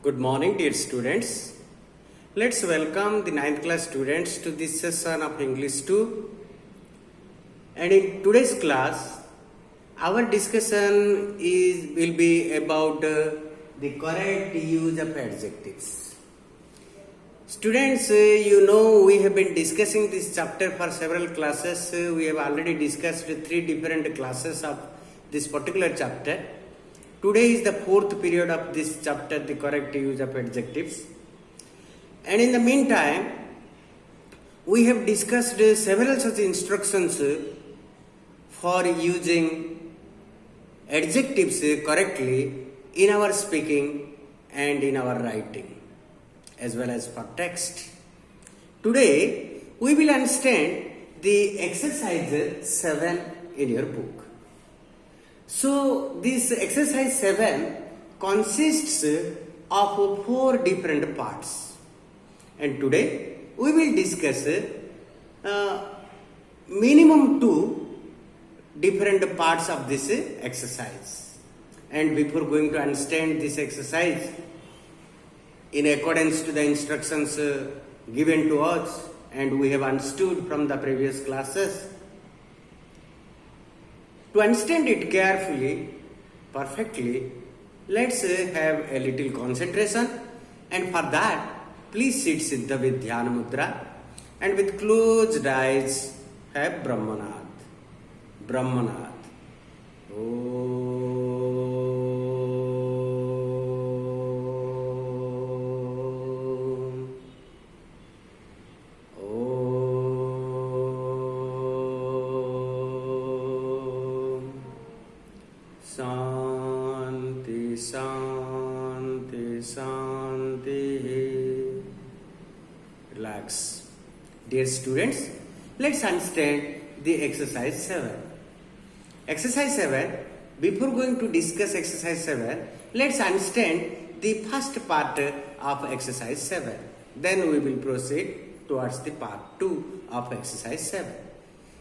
Good morning, dear students. Let's welcome the 9th class students to this session of English 2. And in today's class, our discussion will be about the correct use of adjectives. Students, we have been discussing this chapter for several classes. We have already discussed 3 different classes of this particular chapter. Today is the 4th period of this chapter, the correct use of adjectives. And in the meantime, we have discussed several such instructions for using adjectives correctly in our speaking and in our writing, as well as for text. Today, we will understand the exercise 7 in your book. So, this exercise 7 consists of 4 different parts. And today, we will discuss minimum 2 different parts of this exercise. And before going to understand this exercise, in accordance to the instructions given to us and we have understood from the previous classes, to understand it carefully, perfectly, let's have a little concentration, and for that, please sit Siddha with Dhyana Mudra and with closed eyes have Brahmanad. Brahmanad. Shanti, Shanti, Shanti. Relax. Dear students, let's understand the exercise 7. Exercise 7, before going to discuss exercise 7, let's understand the first part of exercise 7. Then we will proceed towards the part 2 of exercise 7.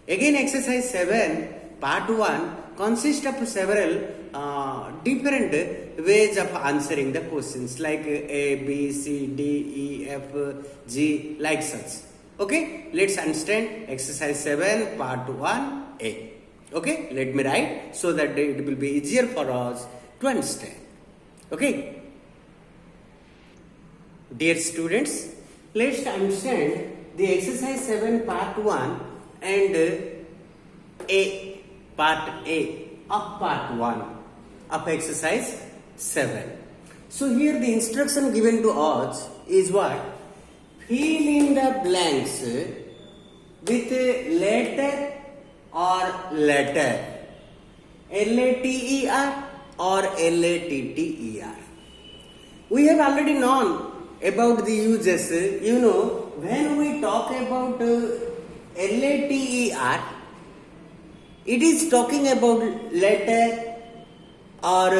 Again, exercise 7, part 1 consists of several different ways of answering the questions like A, B, C, D, E, F, G, like such. Okay, let's understand exercise 7, part 1A. Okay, let me write so that it will be easier for us to understand. Okay, dear students, let's understand the exercise 7, part 1 and A, part A of part 1 of exercise 7. So here the instruction given to us is what? Fill in the blanks with letter or letter. L-A-T-E-R or L-A-T-T-E-R. We have already known about the uses. When we talk about L-A-T-E-R, it is talking about letter or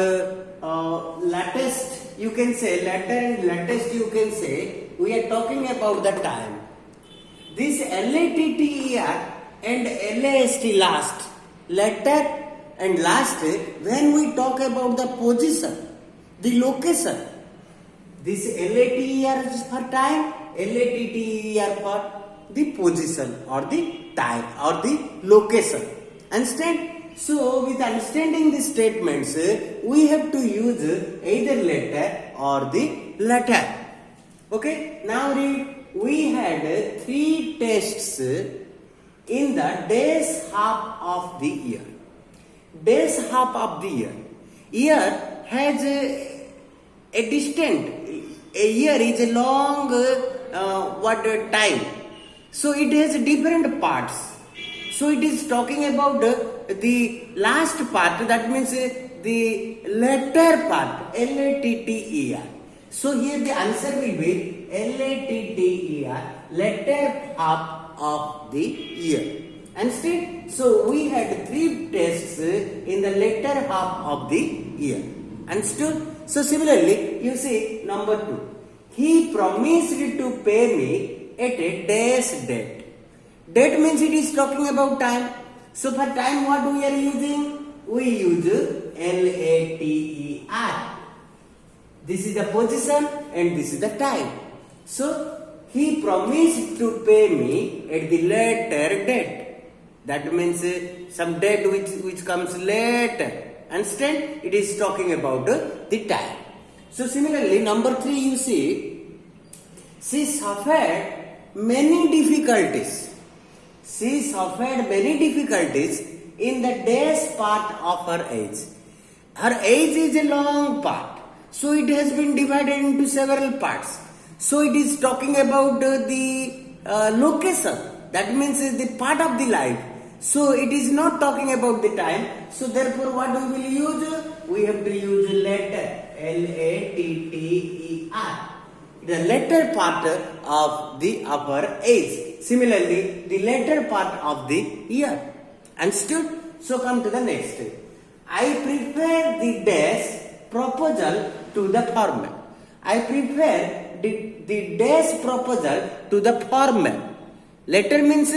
latest, you can say, letter and latest you can say, we are talking about the time. This L-A-T-T-E-R and L-A-S-T last, letter and last, when we talk about the position, the location, this L-A-T-E-R is for time, L-A-T-T-E-R for the position or the time or the location. Understand? So, with understanding these statements, we have to use either letter or the letter. Okay? Now read. We had 3 tests in the days half of the year. Days half of the year. Year has a distant. A year is a long time. So, it has different parts. So it is talking about the last part, that means the letter part, L-A-T-T-E-R. So here the answer will be L-A-T-T-E-R, letter half of the year. Understand? So we had 3 tests in the latter half of the year. Understood? So similarly, you see number 2. He promised to pay me at a day's date. Date means it is talking about time. So for time what we are using? We use L-A-T-E-R. This is the position and this is the time. So he promised to pay me at the later date. That means some date which comes later. Understand? It is talking about the time. So similarly, number 3 you see, she suffered many difficulties. She suffered many difficulties in the days part of her age. Her age is a long part. So it has been divided into several parts. So it is talking about the location. That means the part of the life. So it is not talking about the time. So therefore what we will use? We have to use later. Latter. The latter part of the upper age. Similarly, the latter part of the year. Understood? So come to the next. I prefer the dash proposal to the former. I prefer the dash proposal to the former. Later means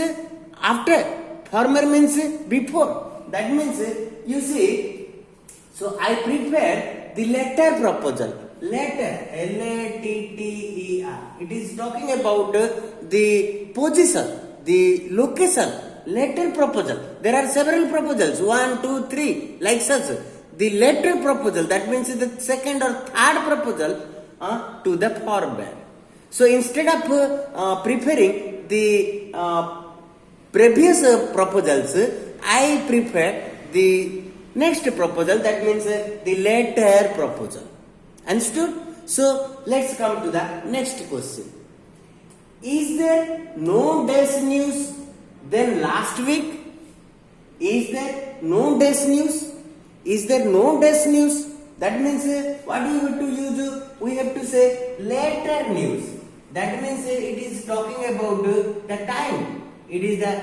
after. Former means before. That means you see. So I prefer the latter proposal. Latter. Latter. It is talking about the position, the location. Latter proposal. There are several proposals. 1, 2, 3. Like such. The latter proposal. That means the second or third proposal to the former. So instead of preferring the previous proposals, I prefer the next proposal. That means the later proposal. Understood? So let's come to the next question. Is there no dash news than last week? Is there no dash news? Is there no dash news? That means what do you have to use? We have to say later news. That means it is talking about the time. It is the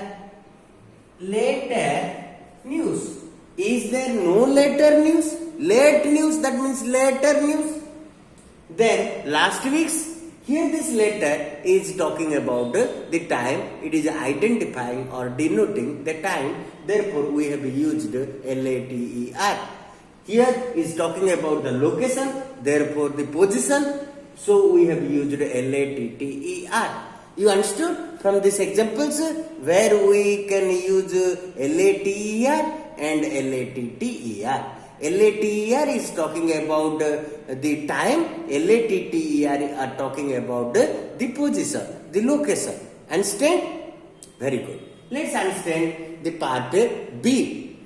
later news. Is there no later news? Late news, that means later news. Then last week's, here this letter is talking about the time. It is identifying or denoting the time. Therefore we have used later. Here is talking about the location. Therefore the position. So we have used latter. You understood from these examples where we can use later and latter. LATER is talking about the time. LATTER are talking about the position, the location. Understand? Very good. Let's understand the part B.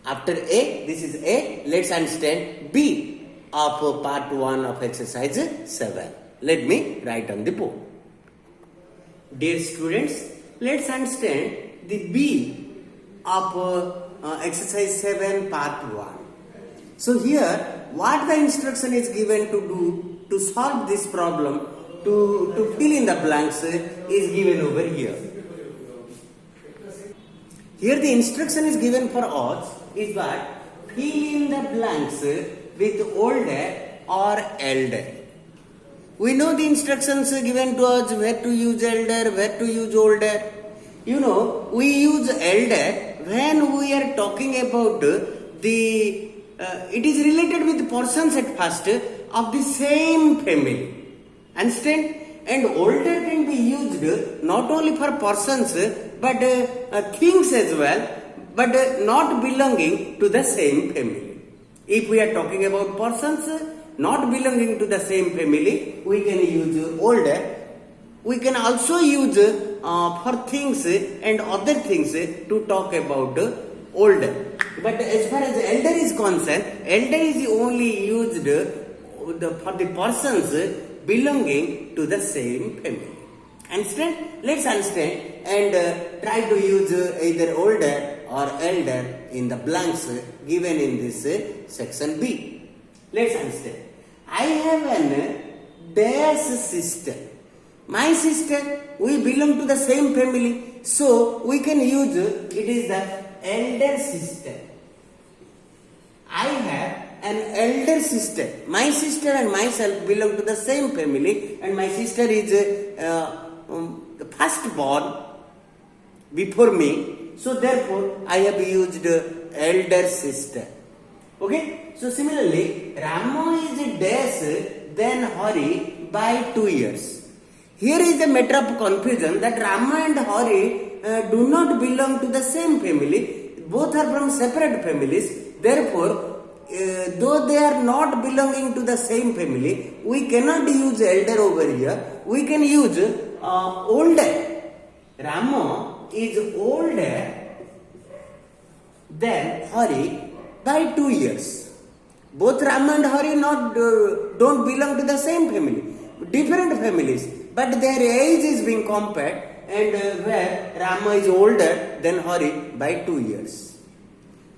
After A, this is A. Let's understand B of part 1 of exercise 7. Let me write on the board. Dear students, let's understand the B of exercise 7 part 1. So here, what the instruction is given to do to solve this problem, to fill in the blanks is given over here. Here the instruction is given for us is what? Fill in the blanks with older or elder. We know the instructions given to us where to use elder, where to use older. You know, we use elder when we are talking about the it is related with persons at first of the same family. Understand? And older can be used not only for persons but things as well, but not belonging to the same family. If we are talking about persons not belonging to the same family, we can use older. We can also use for things and other things to talk about older. But as far as elder is concerned, elder is only used for the persons belonging to the same family. Understand? Let's understand and try to use either older or elder in the blanks given in this section B. Let's understand. I have an dash sister. My sister, we belong to the same family, so we can use it is the elder sister. I have an elder sister. My sister and myself belong to the same family, and my sister is the firstborn before me. So therefore, I have used elder sister. Okay. So similarly, Rama is dash then Hari by 2 years. Here is a matter of confusion that Rama and Hari do not belong to the same family. Both are from separate families. Therefore, though they are not belonging to the same family, we cannot use elder over here. We can use older. Rama is older than Hari by 2 years. Both Rama and Hari don't belong to the same family, different families, but their age is being compared, and where Rama is older than Hari by 2 years.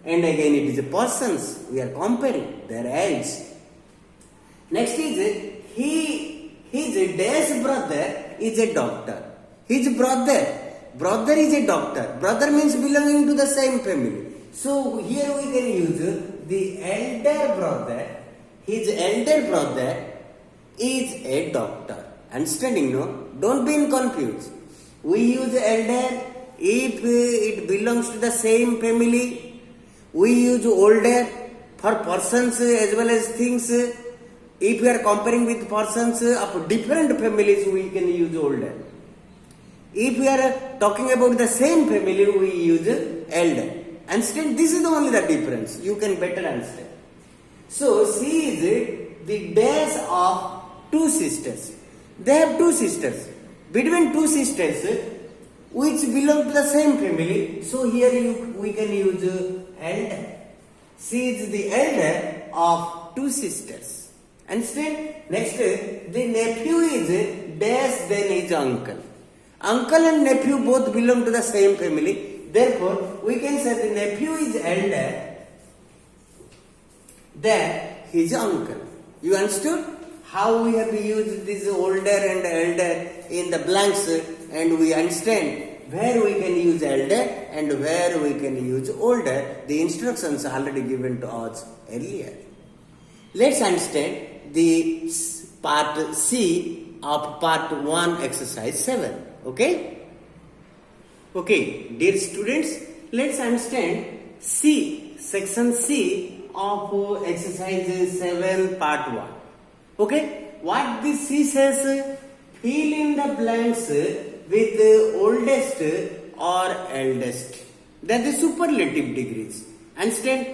And again, it is the persons we are comparing their age. Next is his dash brother is a doctor. His brother is a doctor. Brother means belonging to the same family. So here we can use the elder brother. His elder brother is a doctor. Understanding, no? Don't be confused. We use elder if it belongs to the same family. We use older for persons as well as things. If we are comparing with persons of different families, we can use older. If we are talking about the same family, we use elder. Understand? This is the only the difference. You can better understand. So, C is the dash of two sisters. They have two sisters. Between two sisters, which belong to the same family, so here we can use elder. C is the elder of two sisters. Understand? Next, the nephew is dash, then is uncle. Uncle and nephew both belong to the same family. Therefore, we can say the nephew is elder than his uncle. You understood how we have used this older and elder in the blanks, and we understand where we can use elder and where we can use older. The instructions are already given to us earlier. Let's understand the part C of part 1 exercise 7. Okay? Okay, dear students, let's understand C, section C of exercise 7 part 1. Okay, what this C says, fill in the blanks with oldest or eldest. That is superlative degrees. Understand?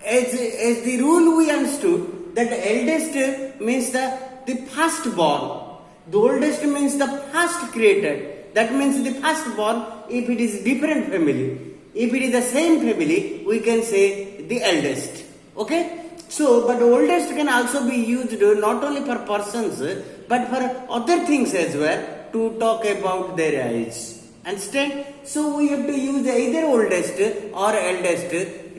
As the rule we understood that eldest means the first born. The oldest means the first created. That means the first born if it is different family. If it is the same family, we can say the eldest. Okay? So, but oldest can also be used not only for persons but for other things as well to talk about their age. Understand? So, we have to use either oldest or eldest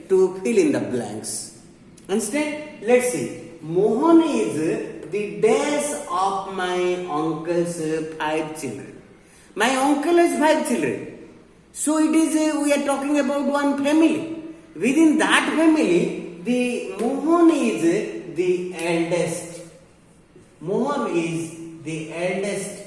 to fill in the blanks. Understand? Let's see. Mohan is the dash of my uncle's 5 children. My uncle has 5 children. So it is we are talking about one family. Within that family, the Mohan is the eldest. Mohan is the eldest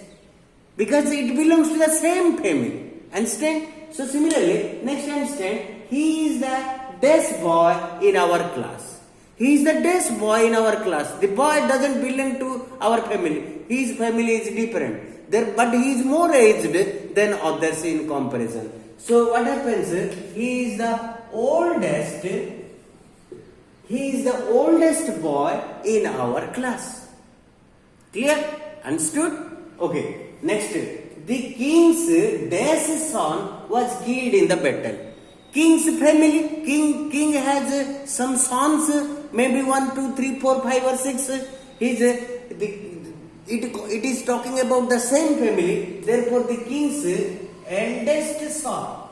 because it belongs to the same family. Understand? So similarly, next understand, he is the desk boy in our class. He is the desk boy in our class. The boy doesn't belong to our family. His family is different. But he is more aged than others in comparison. So what happens? He is the oldest. He is the oldest boy in our class. Clear? Understood? Okay. Next, the king's dash son was killed in the battle. King's family, king has some sons, maybe 1, 2, 3, 4, 5 or 6. It is talking about the same family. Therefore, the king's eldest son,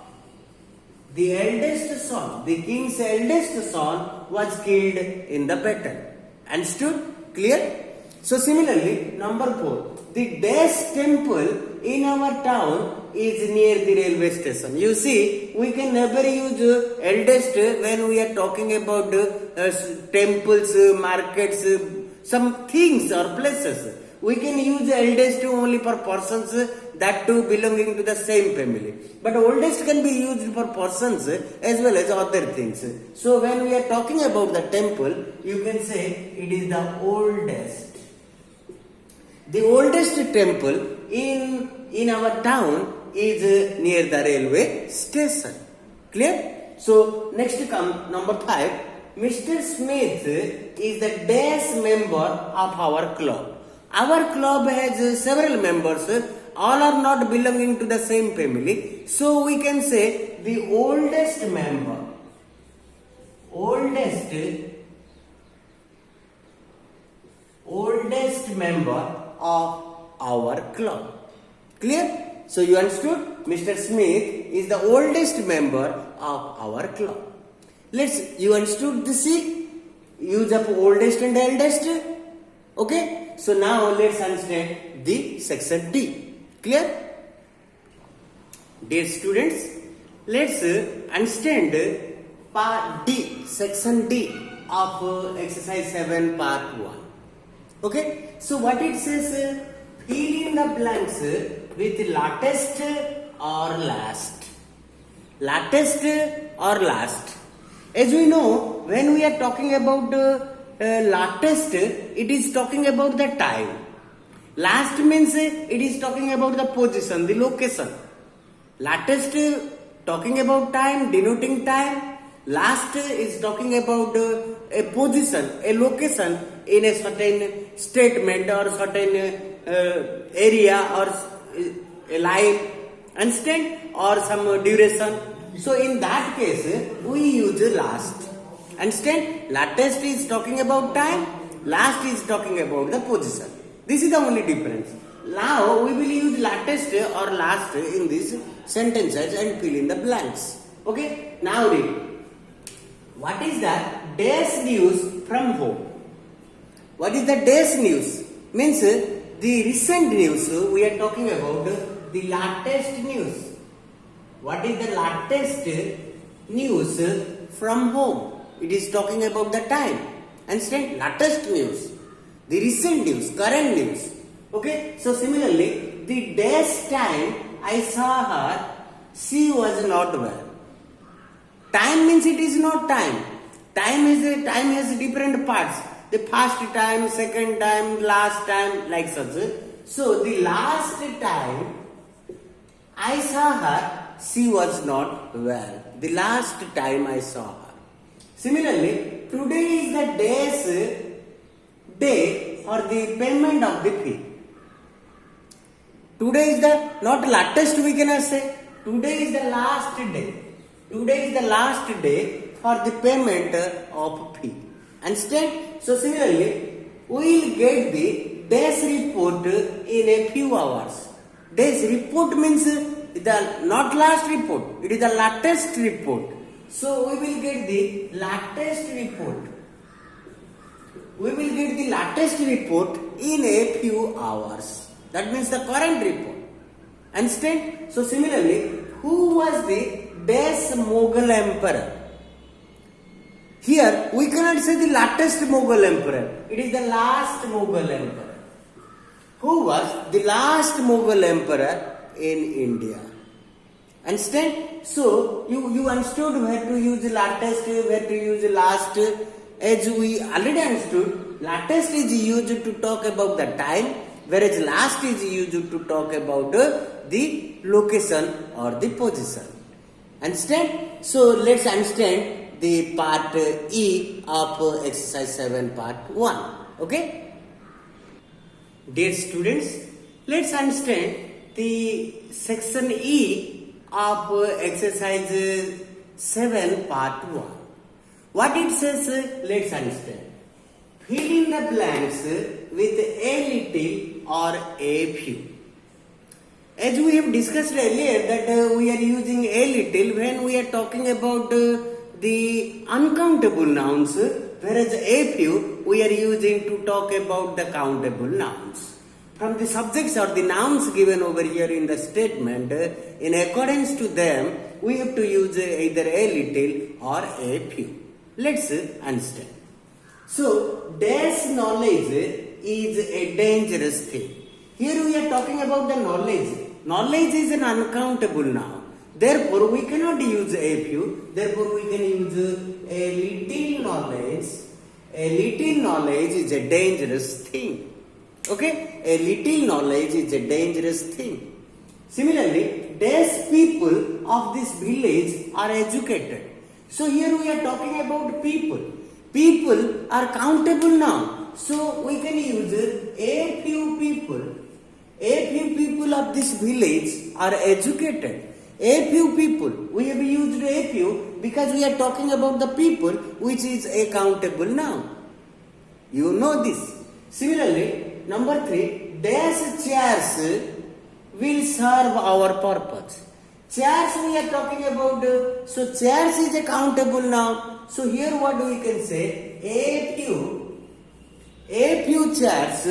the king's eldest son was killed in the battle. Understood? Clear? So similarly, number 4, the dash temple in our town is near the railway station. You see, we can never use eldest when we are talking about temples, markets, some things or places. We can use eldest only for persons that too belonging to the same family. But oldest can be used for persons as well as other things. So when we are talking about the temple, you can say it is the oldest. The oldest temple in our town is near the railway station. Clear? So next come number 5. Mr. Smith is the dash member of our club. Our club has several members. All are not belonging to the same family. So we can say the oldest member. Oldest member of our club. Clear? So you understood? Mr. Smith is the oldest member of our club. You understood the use of oldest and eldest? Okay? So now let's understand the section D. Clear? Dear students, let's understand part D, section D of exercise 7 part 1. Okay? So what it says, fill in the blanks with latest or last. Latest or last. As we know, when we are talking about latest, it is talking about the time. Last means it is talking about the position, the location. Latest talking about time, denoting time. Last is talking about a position, a location in a certain statement or certain area or a line, understand, or some duration. So in that case, we use last. Understand? Latest is talking about time, last is talking about the position. This is the only difference. Now we will use latest or last in these sentences and fill in the blanks. Okay? Now read. What is the day's news from home? What is the day's news? Means the recent news. We are talking about the latest news. What is the latest news from home? It is talking about the time. Understand? Latest news. The recent news, current news. Okay? So similarly, the day's time I saw her, she was not well. Time means it is not time. Time has different parts. The first time, second time, last time, like such. So the last time I saw her, she was not well. The last time I saw her. Similarly, today is the day for the payment of the fee. Today is the not latest, we cannot say. Today is the last day. Today is the last day for the payment of fee. Understand? So similarly, we will get the day's report in a few hours. Day's report means the not last report. It is the latest report. So we will get the latest report. We will get the latest report in a few hours. That means the current report. Understand? So similarly, who was the best Mughal emperor? Here we cannot say the latest Mughal emperor. It is the last Mughal emperor. Who was the last Mughal emperor in India? Understand? So you understood where to use the latest, where to use the last. As we already understood, latest is used to talk about the time, whereas last is used to talk about the location or the position. Understand? So let's understand the part E of exercise 7 part 1. Okay? Dear students, let's understand the section E of exercise 7 part 1. What it says, let's understand. Fill in the blanks with a little or a few. As we have discussed earlier that we are using a little when we are talking about the uncountable nouns, whereas a few we are using to talk about the countable nouns. From the subjects or the nouns given over here in the statement, in accordance to them, we have to use either a little or a few. Let's understand. So, dash knowledge is a dangerous thing. Here we are talking about the knowledge. Knowledge is an uncountable noun. Therefore, we cannot use a few. Therefore, we can use a little knowledge. A little knowledge is a dangerous thing. Okay? A little knowledge is a dangerous thing. Similarly, these people of this village are educated. So here we are talking about people. People are countable now. So we can use a few people. A few people of this village are educated. A few people. We have used a few because we are talking about the people which is a countable noun. You know this. Similarly, number 3, these chairs will serve our purpose. Chairs we are talking about. So chairs is a countable noun. So here what we can say? A few chairs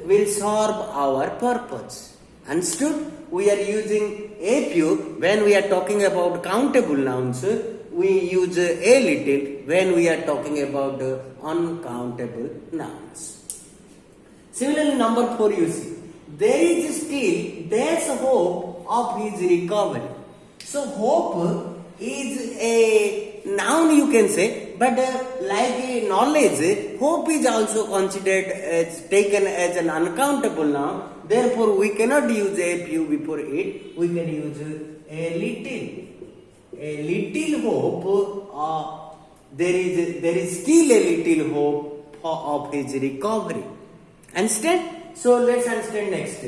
will serve our purpose. Understood? We are using a few when we are talking about countable nouns. We use a little when we are talking about uncountable nouns. Similarly, number 4 you see. There is still there's hope of his recovery. So hope is a noun you can say, but like a knowledge, hope is also considered as taken as an uncountable noun. Therefore, we cannot use a few before it. We can use a little. A little hope. There is still a little hope of his recovery. Understand? So let's understand next.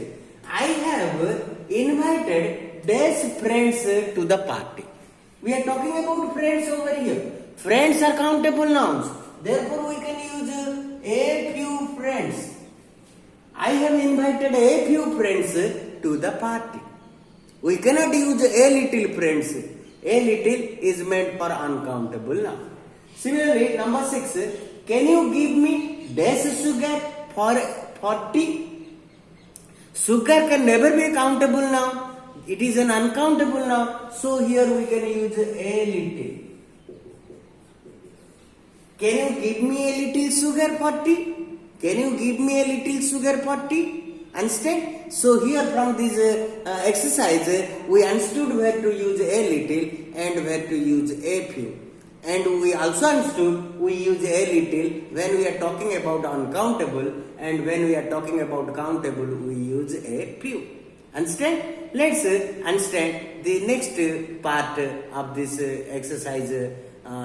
I have invited these friends to the party. We are talking about friends over here. Friends are countable nouns. Therefore, we can use a few friends. I have invited a few friends to the party. We cannot use a little friends. A little is meant for uncountable noun. Similarly, number 6. Can you give me this sugar for tea? Sugar can never be a countable noun. It is an uncountable noun. So here we can use a little. Can you give me a little sugar for tea? Can you give me a little sugar for tea? Understand? So here from this exercise, we understood where to use a little and where to use a few. And we also understood we use a little when we are talking about uncountable, and when we are talking about countable, we use a few. Understand? Let's understand the next part of this exercise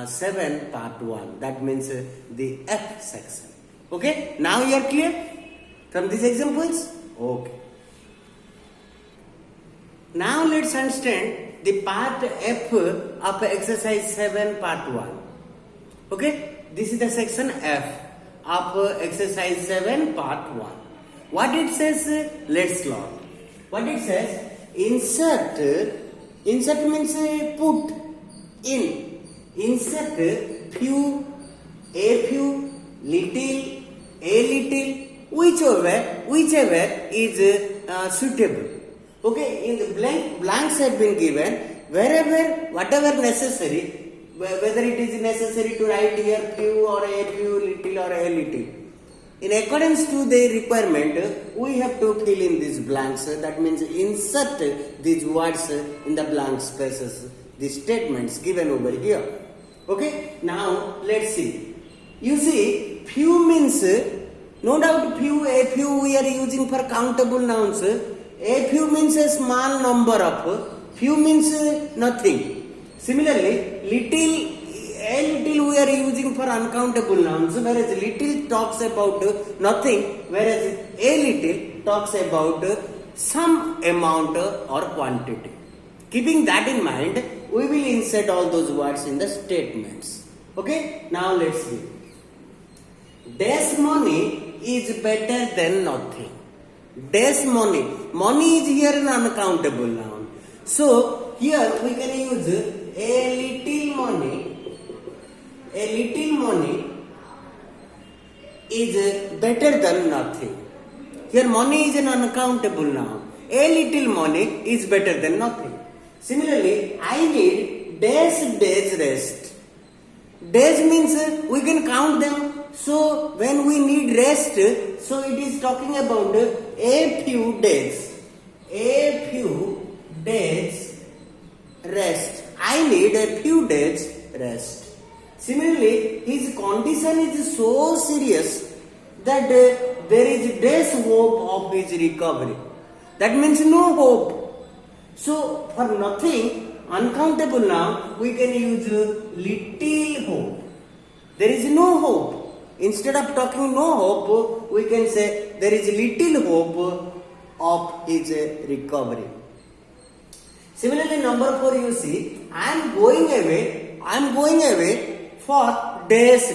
7 part 1. That means the F section. Okay? Now you are clear from these examples? Okay. Now let's understand the part F of exercise 7 part 1. Okay? This is the section F of exercise 7 part 1. What it says? Let's learn. What it says? Insert means put in. Insert few, a few, little, a little, whichever is suitable. Okay, in the blanks have been given, whatever necessary, whether it is necessary to write here few or a few, little or a little. In accordance to the requirement, we have to fill in these blanks. That means insert these words in the blank spaces, the statements given over here. Okay, now let's see. You see, few means, no doubt a few we are using for countable nouns. A few means a small number of, few means nothing. Similarly, a little we are using for uncountable nouns, whereas little talks about nothing, whereas a little talks about some amount or quantity. Keeping that in mind, we will insert all those words in the statements. Okay, now let's see. This money is better than nothing. This money is here an uncountable noun. So here we can use a little money. A little money is better than nothing. Here money is an uncountable noun. A little money is better than nothing. Similarly, I need days rest. Days means we can count them. So when we need rest, so it is talking about a few days. A few days rest. I need a few days rest. Similarly, his condition is so serious that there is less hope of his recovery. That means no hope. So for nothing uncountable now, we can use little hope. There is no hope. Instead of talking no hope, we can say there is little hope of his recovery. Similarly, number 4 you see, I am going away for days.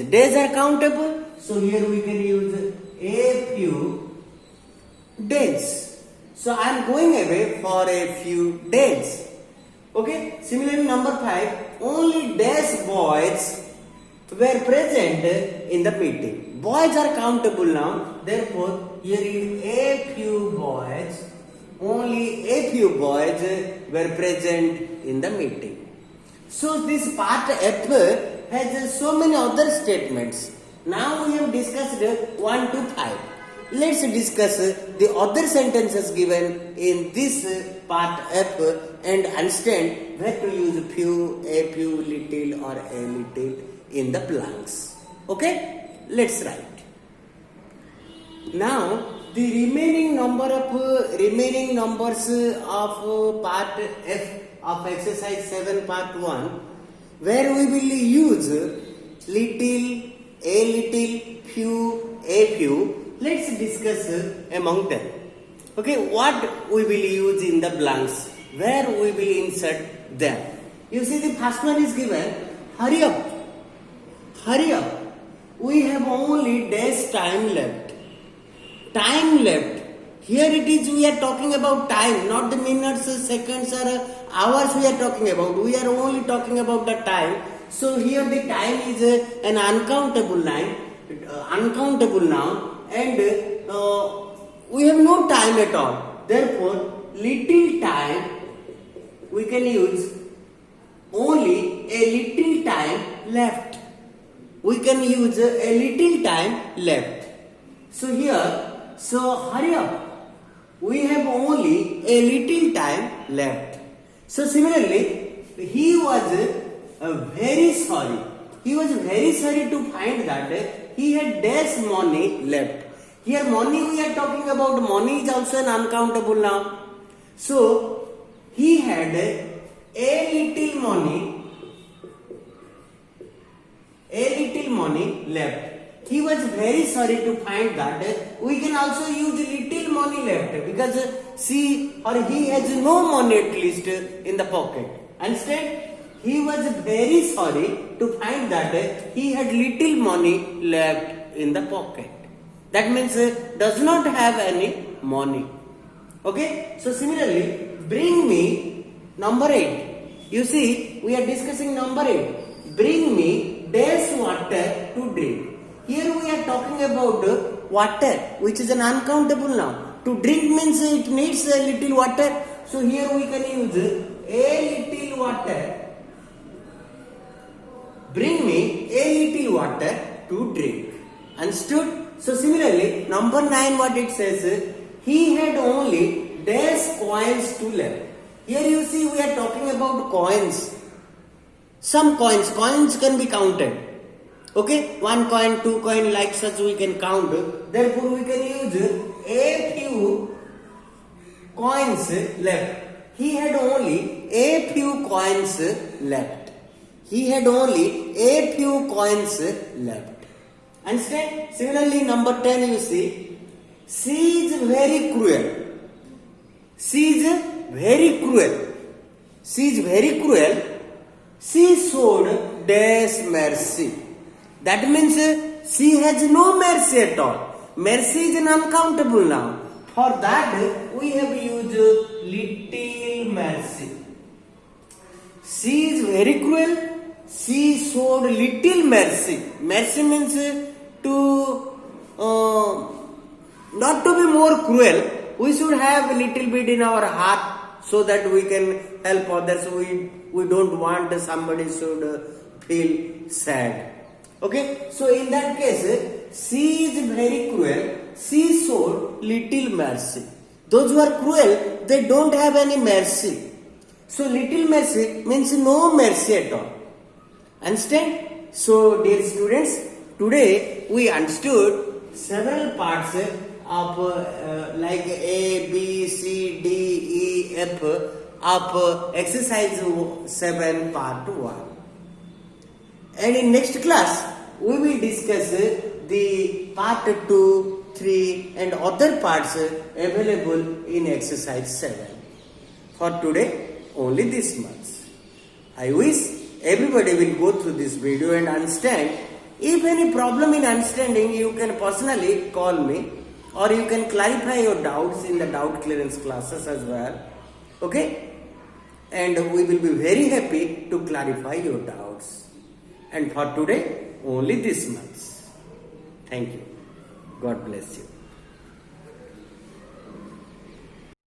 Days are countable. So here we can use a few days. So I am going away for a few days. Okay. Similarly, number 5, only days boys were present in the meeting. Boys are countable now. Therefore, here is a few boys. Only a few boys were present in the meeting. So this part F has so many other statements. Now we have discussed 1 to 5. Let's discuss the other sentences given in this part F and understand where to use few, a few, little or a little in the blanks. Okay? Let's write. Now the remaining numbers of part F of exercise 7 part 1, where we will use little, a little, few, a few. Let's discuss among them. Okay, what we will use in the blanks, where we will insert them. You see the first one is given, hurry up. Hurry up. We have only days time left. Time left. Here it is, we are talking about time, not the minutes, seconds or hours we are talking about. We are only talking about the time. So here the time is an uncountable line, uncountable noun, and we have no time at all. Therefore, little time, we can use only a little time left. We can use a little time left. So here, so hurry up. We have only a little time left. So similarly, he was very sorry. He was very sorry to find that he had less money left. Here money we are talking about, money is also an uncountable noun. So he had a little money left. He was very sorry to find that we can also use little money left because she or he has no money at least in the pocket. Understand? He was very sorry to find that he had little money left in the pocket. That means does not have any money. Okay? So similarly, bring me number 8. You see, we are discussing number 8. Bring me dash water to drink. Here we are talking about water, which is an uncountable noun. To drink means it needs a little water. So here we can use a little water. Bring me a little water to drink. Understood? So similarly, number 9 what it says, he had only dash coins to left. Here you see we are talking about coins. Some coins can be counted. Okay, 1 coin, 2 coin, like such we can count. Therefore, we can use a few coins left. He had only a few coins left. He had only a few coins left. Understand? Similarly, number 10 you see, she is very cruel. She is very cruel. She is very cruel. She showed dash mercy. That means she has no mercy at all. Mercy is an uncountable noun. For that we have used little mercy. She is very cruel. She showed little mercy. Mercy means to not to be more cruel. We should have a little bit in our heart so that we can help others. We don't want somebody should feel sad. Okay, so in that case, she is very cruel. She showed little mercy. Those who are cruel, they don't have any mercy. So little mercy means no mercy at all. Understand? So dear students, today we understood several parts of like A, B, C, D, E, F of exercise 7 part 1. And in next class, we will discuss the part 2, 3 and other parts available in exercise 7. For today, only this much. I wish everybody will go through this video and understand. If any problem in understanding, you can personally call me or you can clarify your doubts in the doubt clearance classes as well. Okay? And we will be very happy to clarify your doubts. And for today, only this much. Thank you. God bless you.